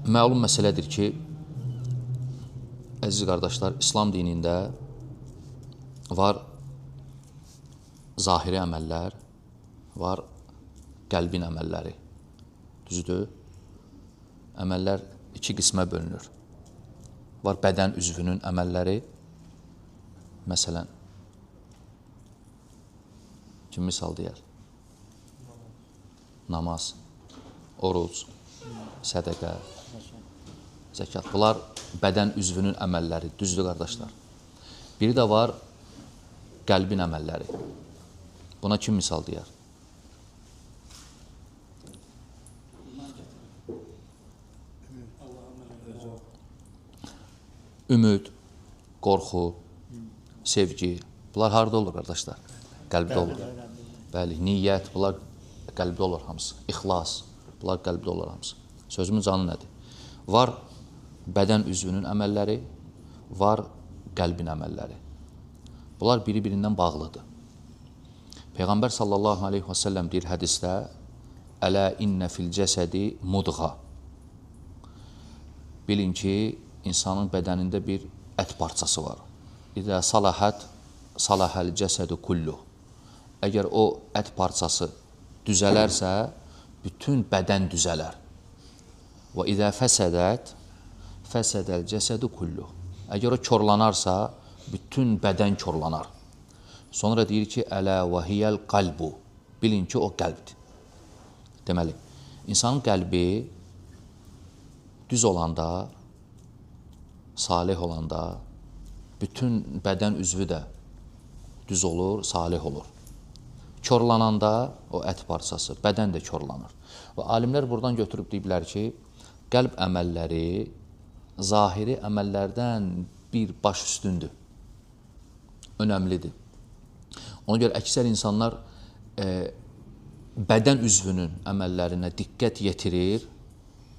Məlum məsələdir ki, əziz qardaşlar, İslam dinində var zahiri əməllər, var qəlbin əməlləri. Düzdür? Əməllər iki qismə bölünür. Var bədən üzvünün əməlləri, məsələn, kim misal deyər? Namaz, oruc, sədəqə, zəkat. Bunlar bədən üzvünün əməlləri, düzdür qardaşlar. Biri də var qəlbin əməlləri. Buna kim misal deyər? Ümid, qorxu, sevgi. Bunlar harada olur qardaşlar? Qəlbdə olur. Bəli, niyyət, bunlar qəlbdə olur hamısı. İxlas, bunlar qəlbdə olur hamısı. Sözümün canı nədir? Var bədən üzvünün əməlləri, var qəlbin əməlləri. Bunlar biri-birindən bağlıdır. Peyğəmbər sallallahu aleyhi və səlləm deyir hədisdə, Ələ innə fil cəsədi mudğa. Bilin ki, insanın bədənində bir ət parçası var. İdə salahət, salahəl cəsədi kulluh. Əgər o ət parçası düzələrsə, bütün bədən düzələr. Və idə fəsədət, fəsədəl cəsədi kulluh. Əgər o korlanarsa, bütün bədən korlanar. Sonra deyir ki, ələ və hiyəl qalbu. Bilin ki, o qəlbdir. Deməli, insanın qəlbi düz olanda, salih olanda, bütün bədən üzvü də düz olur, salih olur. Korlananda o ət parçası, bədən də korlanır. Və alimlər buradan götürüb deyiblər ki, qəlb əməlləri zahiri əməllərdən bir baş üstündür. Önəmlidir. Ona görə əksər insanlar bədən üzvünün əməllərinə diqqət yetirir,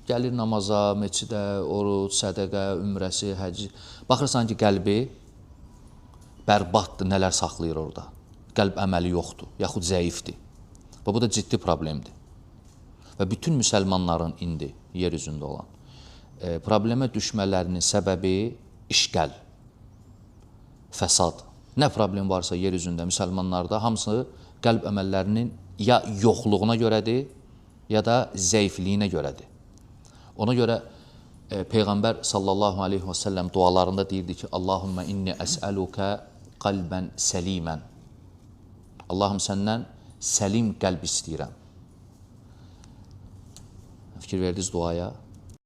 gəlir namaza, meçidə, oruc, sədəqə, ümrəsi, həc. Baxırsan ki, qəlbi bərbaddır, nələr saxlayır orada. Qəlb əməli yoxdur, yaxud zəifdir. Və bu da ciddi problemdir. Və bütün müsəlmanların indi yer üzündə olan problemə düşmələrinin səbəbi işqəl, fəsad. Nə problem varsa yer üzündə müsəlmanlarda hamısı qəlb əməllərinin ya yoxluğuna görədir, ya da zəifliyinə görədir. Ona görə Peyğəmbər sallallahu aleyhi və səlləm dualarında deyirdi ki, Allahümmə inni əsəlukə qalbən səlimən. Allahım səndən səlim qəlb istəyirəm. Fikir verdiniz duaya.